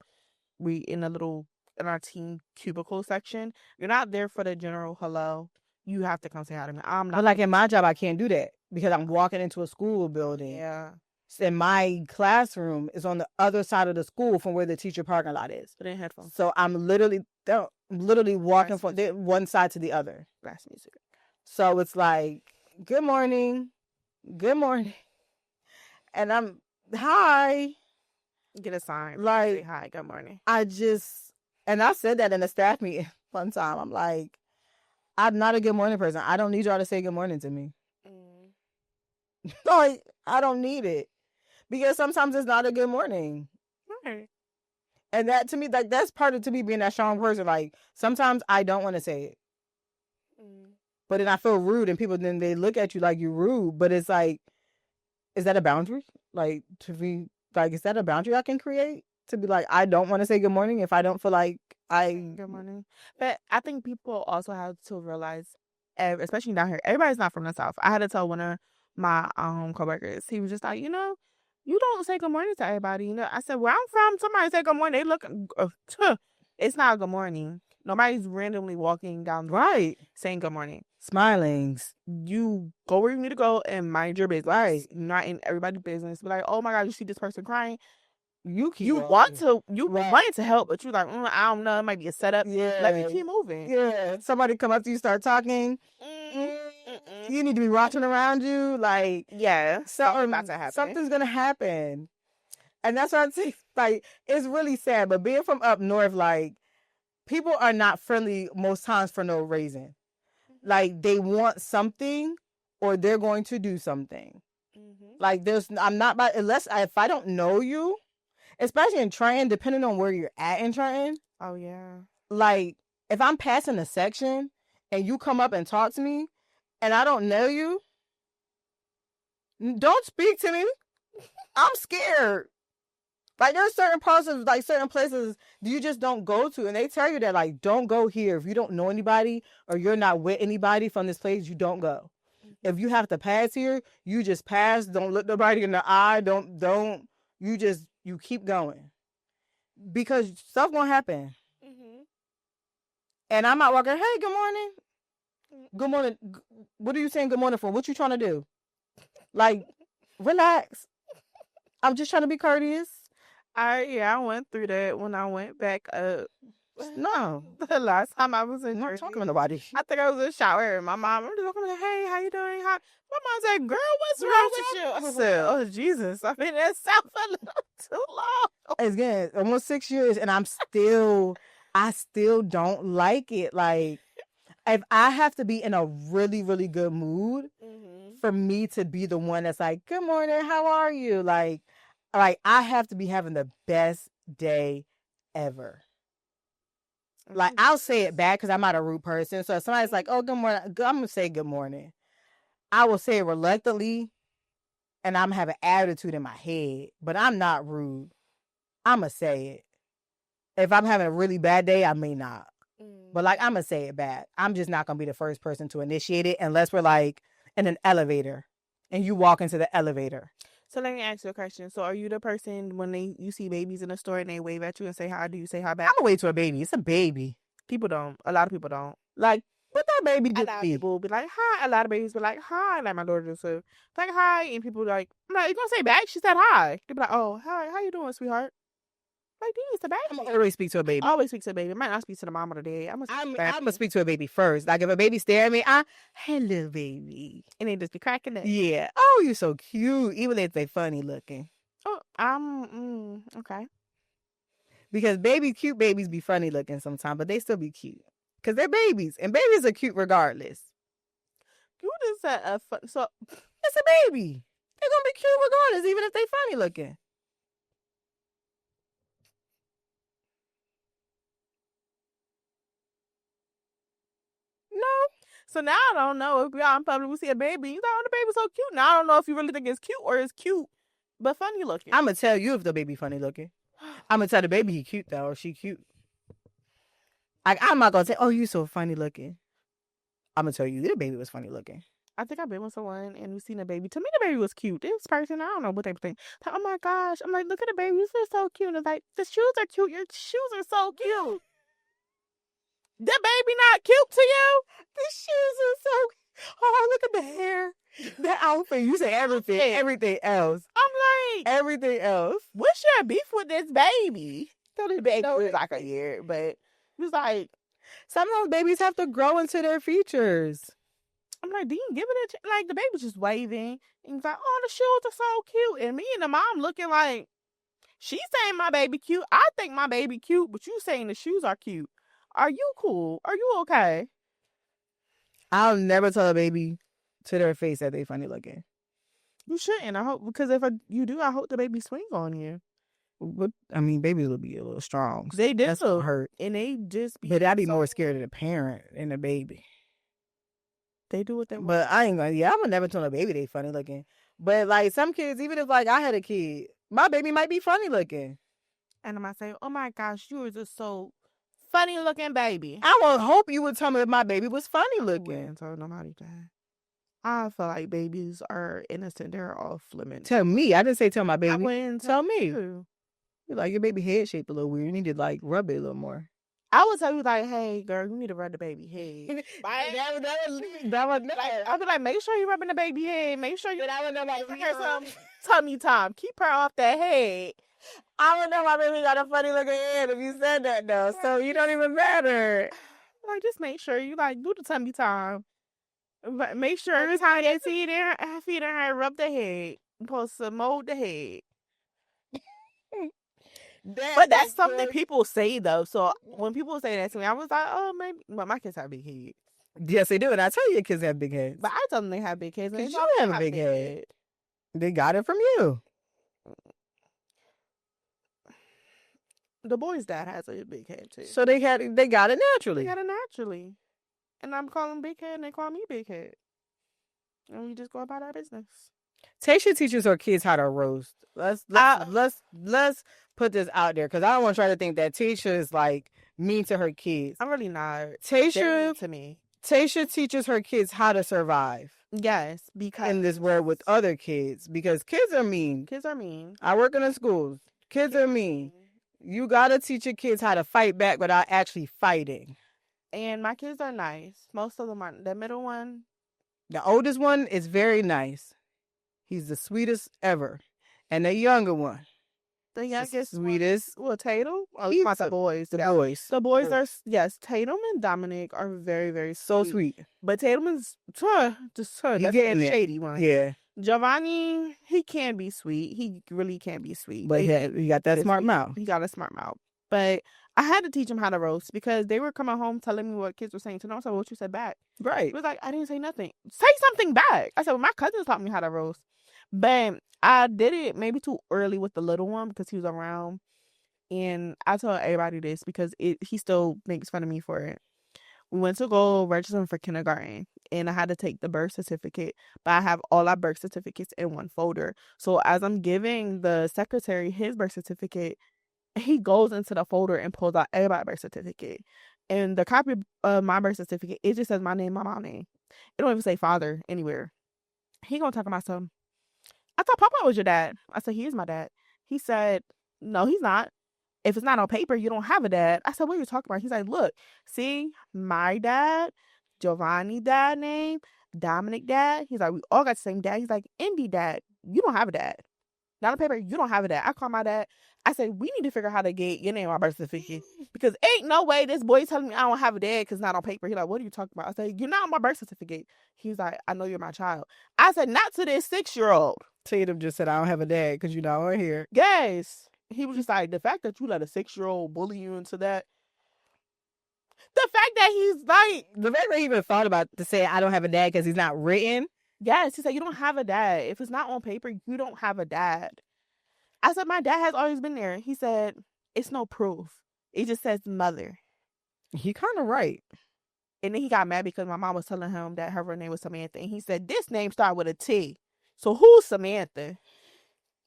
we in our team cubicle section. You're not there for the general hello. You have to come say hi to me. I'm not. But like in my job, I can't do that because I'm walking into a school building. Yeah. And my classroom is on the other side of the school from where the teacher parking lot is. Put in headphones. So I'm literally walking from one side to the other. Blast music. So it's like, good morning, and I'm hi. Get a sign. Like say hi, good morning. I said that in a staff meeting one time. I'm like, I'm not a good morning person. I don't need y'all to say good morning to me. Like I don't need it. Because sometimes it's not a good morning. Right. And that to me, like that's part of to me being that strong person. Like sometimes I don't want to say it. But then I feel rude and people then they look at you like you're rude. But it's like, is that a boundary? Like to be like, is that a boundary I can create? To be like, I don't want to say good morning if I don't feel like good morning. But I think people also have to realize, especially down here, everybody's not from the South. I had to tell one of my coworkers, he was just like, you don't say good morning to everybody. I said, where I'm from, somebody say good morning. They look, it's not good morning. Nobody's randomly walking down the right saying good morning. Smilings. You go where you need to go and mind your business. Right. Not in everybody's business. Be like, oh my God, you see this person crying. You want to help, but you're like, I don't know, it might be a setup. Yeah. Let me keep moving. Yeah. Somebody come up to you, start talking. You need to be watching around you. Like, yeah, something's gonna happen. And that's what I'm saying. Like, it's really sad. But being from up north, like, people are not friendly most times for no reason. Like, they want something or they're going to do something. Like, if I don't know you, especially in Trenton, depending on where you're at in Trenton. Oh, yeah. Like, if I'm passing a section and you come up and talk to me and I don't know you, don't speak to me. I'm scared. Like, there's certain parts of, like, certain places you just don't go to. And they tell you that, like, don't go here. If you don't know anybody or you're not with anybody from this place, you don't go. If you have to pass here, you just pass. Don't look nobody in the eye. You keep going. Because stuff gonna happen. And I'm out walking, hey, good morning. Good morning. What are you saying good morning for? What you trying to do? Like, relax. I'm just trying to be courteous. I went through that when I went back up. No. The last time I was in not talking to nobody. I think I was in the shower and my mom, I'm just looking like, hey, how you doing? My mom said, girl, what's wrong with you? I said, oh, Jesus. I mean, that sounds a little too long. It's again, almost 6 years and I still don't like it. Like, if I have to be in a really, really good mood for me to be the one that's like, good morning, how are you? Like, I have to be having the best day ever. Like, I'll say it back because I'm not a rude person. So if somebody's like, oh, good morning, I'm going to say good morning. I will say it reluctantly and I'm having attitude in my head, but I'm not rude. I'm going to say it. If I'm having a really bad day, I may not. But, like, I'm going to say it back. I'm just not going to be the first person to initiate it unless we're, like, in an elevator and you walk into the elevator. So let me ask you a question. So are you the person when you see babies in the store and they wave at you and say hi, do you say hi back? I'm going to wave to a baby. It's a baby. People don't. A lot of people don't. Like, what that baby do? A lot of people be like, hi. A lot of babies be like, hi. Like my daughter just said, like, hi. And people like, I'm like, you going to say back? She said hi. They be like, oh, hi. How you doing, sweetheart? Like, it's the baby. I'm going to always speak to a baby. I always speak to a baby. I might not speak to the mom or the dad. I'm going to speak to a baby first. Like, if a baby stare at me, hello, baby. And they just be cracking it. Yeah. Oh, you're so cute. Even if they funny looking. Oh, okay. Because cute babies be funny looking sometimes, but they still be cute. Because they're babies. And babies are cute regardless. You just said so it's a baby. They're gonna be cute regardless, even if they funny looking. No. So now I don't know if y'all in public we see a baby. You thought, oh, the baby's so cute. Now I don't know if you really think it's cute or it's cute, but funny looking. I'm gonna tell you if the baby funny looking. I'm gonna tell the baby he cute though, or she cute. I'm not gonna say, oh, you so funny looking. I'm gonna tell you the baby was funny looking. I think I've been with someone and we seen a baby. To me, the baby was cute. This person, I don't know what they think. Like, oh my gosh. I'm like, look at the baby. This is so cute. And it's like, the shoes are cute. Your shoes are so cute. The baby not cute to you? The shoes are so. Oh, look at the hair. The outfit. You say everything. Everything else. I'm like, everything else. What's your beef with this baby? So this baby was like a year, but it was like, some of those babies have to grow into their features. I'm like, do you give it a like the baby was just waving and he's like, oh, the shoes are so cute. And me and the mom looking like, she's saying my baby cute. I think my baby cute, but you saying the shoes are cute. Are you cool? Are you okay? I'll never tell a baby to their face that they funny looking. You shouldn't. I hope, because if you do, I hope the baby swing on you. But I mean, babies will be a little strong. They do. That's gonna hurt. And they just be. But I'd be more scared of the parent than the baby. They do what they want. But I ain't gonna. Yeah, I'm gonna never tell a baby they funny looking. But like some kids, even if like I had a kid, my baby might be funny looking. And I might say, oh my gosh, you are just so funny looking baby. I would hope you would tell me if my baby was funny looking. I wouldn't tell nobody that. I feel like babies are innocent. They're off limits. Tell me. I didn't say tell my baby. I wouldn't tell me. You're like, your baby head shaped a little weird. You need to like rub it a little more. I would tell you like, hey girl, you need to rub the baby head. That would I'd be like, make sure you're rubbing the baby head. Make sure you give her some tummy time. Keep her off that head. I would know my baby got a funny looking head if you said that though. So you don't even matter. Like, just make sure you like do the tummy time. But make sure every time they feed in her, rub the head. You're supposed to mold the head. But that's something people say though. So when people say that to me, I was like, oh, maybe. But my kids have big heads. Yes, they do. And I tell you, your kids have big heads. But I tell them they have big heads. Because you have a big head. They got it from you. The boy's dad has a big head too. So they got it naturally. They got it naturally. And I'm calling big head and they call me big head. And we just go about our business. Tasha teaches her kids how to roast. Let's put this out there because I don't want to try to think that Tasha is like mean to her kids. I'm really not. Tasha to me. Tasha teaches her kids how to survive. Yes, because in this world with other kids, because kids are mean. Kids are mean. I work in the schools. Kids are mean. You gotta teach your kids how to fight back without actually fighting. And my kids are nice. Most of them are. The middle one, the oldest one is very nice. He's the sweetest ever. And the younger one, the youngest, sweetest. Well, Tatum. Oh, he's not the boys. The boys. The boys are, yes. Tatum and Dominic are very, very sweet. So sweet. But Tatum is just her. That's the shady one. Yeah. Giovanni, he can be sweet. He really can be sweet. But he got that smart mouth. He got a smart mouth. But I had to teach him how to roast because they were coming home telling me what kids were saying to them. I said, what you said back? Right. He was like, I didn't say nothing. Say something back. I said, well, my cousins taught me how to roast. But I did it maybe too early with the little one because he was around. And I told everybody this because he still makes fun of me for it. We went to go register him for kindergarten. And I had to take the birth certificate. But I have all our birth certificates in one folder. So as I'm giving the secretary his birth certificate, he goes into the folder and pulls out everybody's birth certificate. And the copy of my birth certificate, it just says my name, my mom's name. It don't even say father anywhere. He gonna talk about something. I thought Papa was your dad. I said, he is my dad. He said, no, he's not. If it's not on paper, you don't have a dad. I said, what are you talking about? He's like, look, see, my dad, Giovanni dad name, Dominic dad. He's like, we all got the same dad. He's like, Indy dad, you don't have a dad. Not on paper, you don't have a dad. I call my dad. I said, we need to figure out how to get your name on birth certificate. Because ain't no way this boy telling me I don't have a dad because it's not on paper. He's like, what are you talking about? I said, you're not on my birth certificate. He's like, I know you're my child. I said, not to this 6-year-old. Tatum just said, I don't have a dad because you're not on here. Yes. He was just like, the fact that you let a 6-year-old bully you into that. The fact that he's like. The fact that he even thought about to say, I don't have a dad because he's not written. Yes, he said, you don't have a dad. If it's not on paper, you don't have a dad. I said, my dad has always been there. He said, it's no proof. It just says mother. He kind of right. And then he got mad because my mom was telling him that her real name was Samantha. And he said, this name started with a T. So who's Samantha?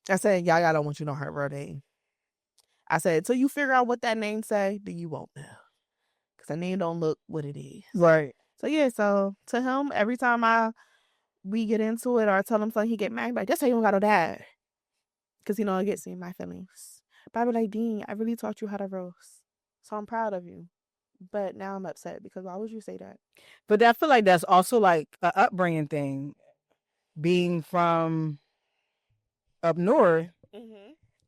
I said, y'all don't want you to know her real name. I said, until you figure out what that name say, then you won't know. Because the name don't look what it is. Right. So yeah, so to him, every time we get into it or I tell him something, he get mad. Like, that's how you don't got no dad. Because, it gets in my feelings. But I be like, Dean, I really taught you how to roast. So I'm proud of you. But now I'm upset because why would you say that? But I feel like that's also like an upbringing thing. Being from up north,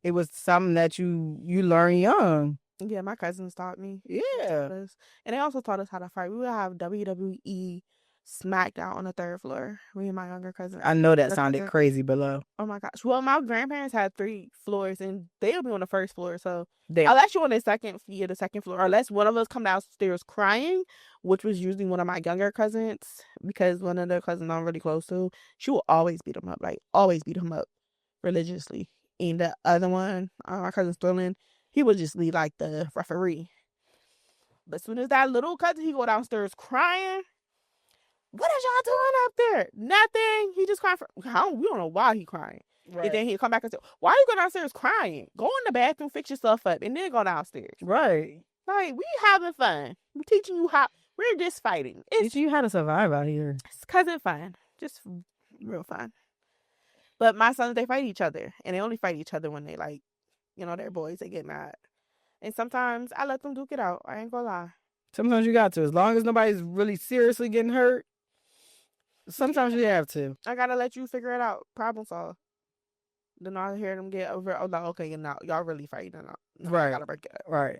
it was something that you learn young. Yeah, my cousins taught me. Yeah. And they also taught us how to fight. We would have WWE SmackDown on the 3rd floor. Me and my younger cousin. I know that sounded crazy below. Oh my gosh. Well, my grandparents had 3 floors and they'll be on the 1st floor. So unless you're on the second floor, or unless one of us come downstairs crying, which was usually one of my younger cousins, because one of the cousins I'm really close to, she will always beat him up, like always beat him up religiously. And the other one, my cousin Sterling, he would just be like the referee. But as soon as that little cousin, he go downstairs crying. What is y'all doing up there? Nothing. He just crying we don't know why he crying. Right. And then he'll come back and say, why you go downstairs crying? Go in the bathroom, fix yourself up, and then go downstairs. Right. Like, we having fun. We're teaching you how. We're just fighting. It's teaching you how to survive out here. It's cousin fun. Just real fun. But my sons, they fight each other. And they only fight each other when they, like, they're boys. They get mad. And sometimes I let them duke it out. I ain't gonna lie. Sometimes you got to. As long as nobody's really seriously getting hurt, sometimes you have to. I gotta let you figure it out. Problem solve. Then I hear them get over. Oh, like, okay, now y'all really fighting. No, right. I gotta break it up. Right.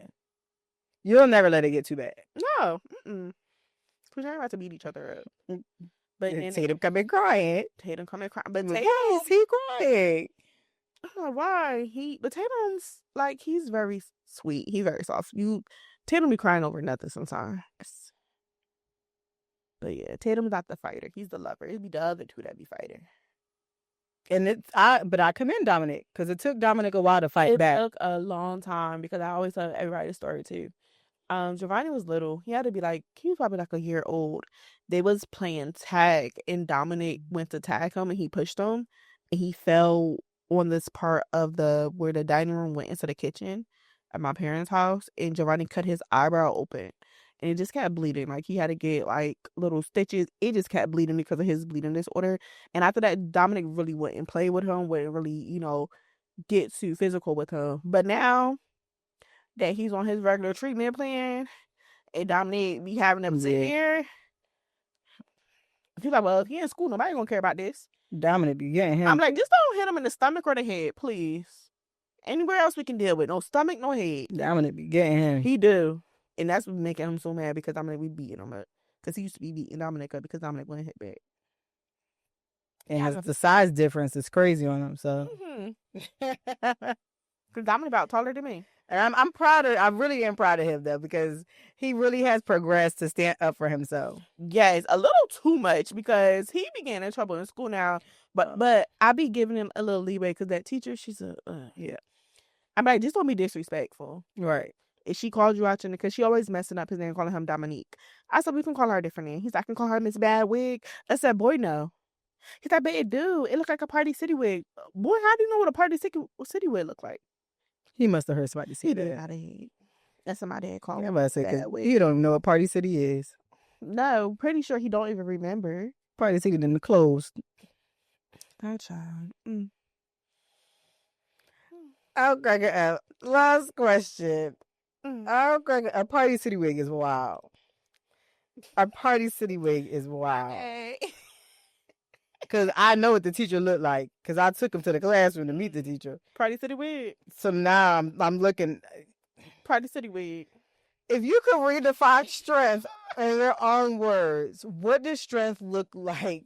You'll never let it get too bad. No. Because you're not about to beat each other up. But Tatum coming crying. Tatum coming crying. But Tatum, yes, he crying. I don't know why. But Tatum's like, he's very sweet. He's very soft. Tatum be crying over nothing sometimes. But yeah, Tatum's not the fighter. He's the lover. It'd be the other two that be fighting. And but I commend Dominic because it took Dominic a while to fight back. It took a long time because I always tell everybody the story too. Giovanni was little. He was probably like a year old. They was playing tag and Dominic went to tag him and he pushed him and he fell on this part of where the dining room went into the kitchen at my parents' house, and Giovanni cut his eyebrow open and it just kept bleeding. Like, he had to get like little stitches. It just kept bleeding because of his bleeding disorder. And after that, Dominic really wouldn't play with him, wouldn't really, get too physical with him. But now that he's on his regular treatment plan and Dominic be having them sit here, he's like, well, if he in school, nobody gonna care about this. Dominic be getting him. I'm like, just don't hit him in the stomach or the head, please. Anywhere else we can deal with. No stomach, no head. Dominic be getting him. He do. And that's what making him so mad because Dominic, we beating him up. Because he used to be beating Dominic up because Dominic wouldn't hit back. And the size difference is crazy on him, so. Because Dominic about taller than me. And I'm proud of, I really am proud of him though, because he really has progressed to stand up for himself. Yes, a little too much because he be getting in trouble in school now. But I be giving him a little leeway because that teacher, she's yeah. I'm like, just don't be disrespectful. Right. If she called you out, because she always messing up his name, calling him Dominique. I said, we can call her a different name. He's like, I can call her Miss Bad Wig. I said, boy, no. He's like, but it do. It look like a Party City wig. Boy, how do you know what a Party City wig look like? He must have heard somebody say that. That's what my dad called him. He don't even know what Party City is. No, pretty sure he don't even remember. Party City in the closed. That child. Okay, last question. Okay, a Party City wig is wild. A Party City wig is wild. Because I know what the teacher looked like. Because I took him to the classroom to meet the teacher. Party City wig. So now I'm looking. Party City wig. If you could redefine strength in their own words, what does strength look like?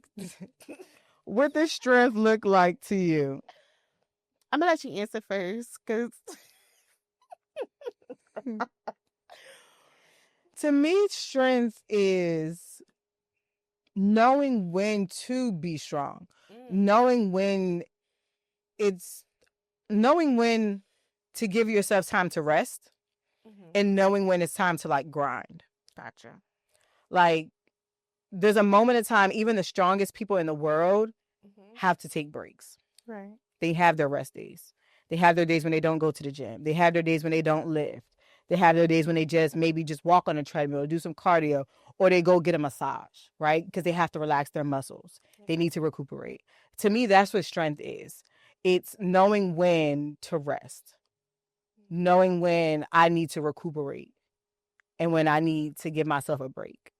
What does strength look like to you? I'm going to let you answer first. Because to me, strength is knowing when to be strong, knowing when to give yourself time to rest, and knowing when it's time to like grind. Gotcha. Like, there's a moment of time, even the strongest people in the world have to take breaks. Right. They have their rest days. They have their days when they don't go to the gym. They have their days when they don't lift. They have their days when they maybe just walk on a treadmill or do some cardio, or they go get a massage, right? Because they have to relax their muscles. They need to recuperate. To me, that's what strength is. It's knowing when to rest, knowing when I need to recuperate, and when I need to give myself a break.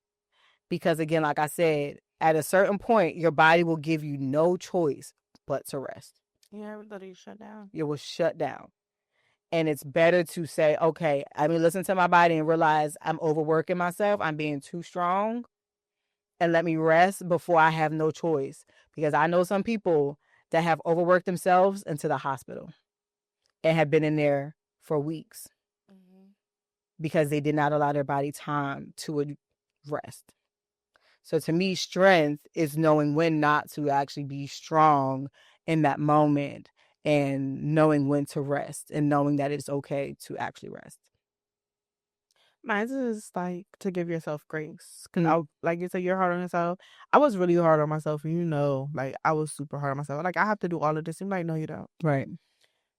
Because again, like I said, at a certain point, your body will give you no choice but to rest. Yeah, everybody shut down. It will shut down. And it's better to say, okay, listen to my body and realize I'm overworking myself. I'm being too strong. And let me rest before I have no choice. Because I know some people that have overworked themselves into the hospital and have been in there for weeks because they did not allow their body time to rest. So to me, strength is knowing when not to actually be strong in that moment, and knowing when to rest, and knowing that it's okay to actually rest. Mine is like to give yourself grace. Because like you said, you're hard on yourself. I was really hard on myself. Like I was super hard on myself. Like I have to do all of this. I'm like, no, you don't. Right.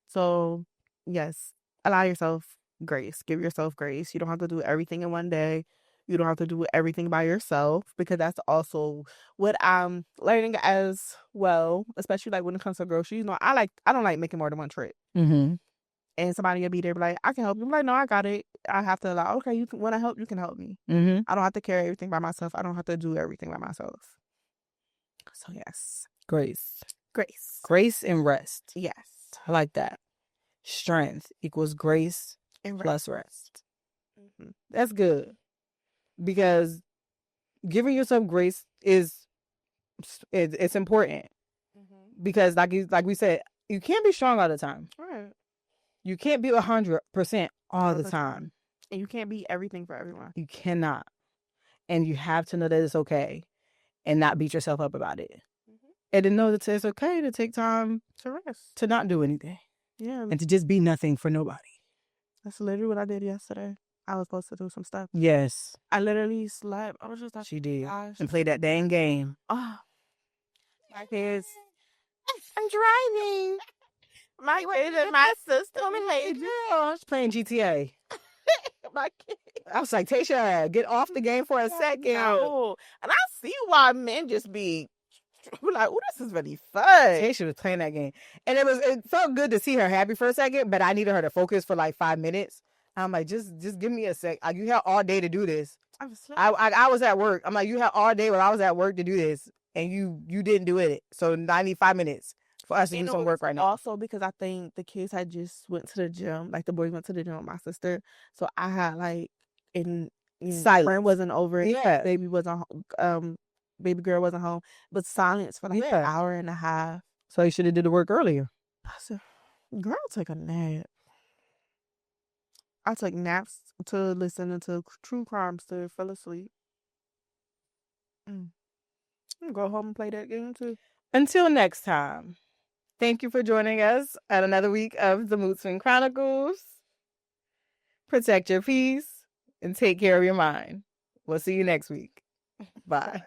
So yes, allow yourself grace. Give yourself grace. You don't have to do everything in one day. You don't have to do everything by yourself, because that's also what I'm learning as well, especially like when it comes to groceries. I don't like making more than one trip. And somebody will be there, be like, I can help you. I'm like, no, I got it. I have to allow, okay, you can, when I help, you can help me. I don't have to carry everything by myself. I don't have to do everything by myself. So yes. Grace. Grace. Grace and rest. Yes. I like that. Strength equals grace and plus rest. That's good. Because giving yourself grace it's important. Because like we said, you can't be strong all the time. Right. You can't be 100% all the time. And you can't be everything for everyone. You cannot. And you have to know that it's okay and not beat yourself up about it. And to know that it's okay to take time to rest, to not do anything. Yeah. And to just be nothing for nobody. That's literally what I did yesterday. I was supposed to do some stuff. Yes. I literally slept. I was just like, she did. Gosh. And played that dang game. Oh, my kids. I'm driving. My kids and my sister. I was playing GTA. My kids. I was like, Tasha, get off the game for a second. No. And I see why men just be like, oh, this is really fun. Tasha was playing that game. And it felt good to see her happy for a second, but I needed her to focus for like 5 minutes. I'm like, just give me a sec. Like, you have all day to do this. I was at work. I'm like, you had all day when I was at work to do this, and you didn't do it. So I need 5 minutes for us to do some work right now. Also, because I think the kids had just went to the gym. Like, the boys went to the gym with my sister. So I had like, friend wasn't over it. Yeah. Baby girl wasn't home. But silence for like an hour and a half. So you should have did the work earlier. I said, girl, take a nap. I took naps to listen to true crimes to fall asleep. I'm gonna go home and play that game too. Until next time, thank you for joining us at another week of the Mood Swing Chronicles. Protect your peace and take care of your mind. We'll see you next week. Bye.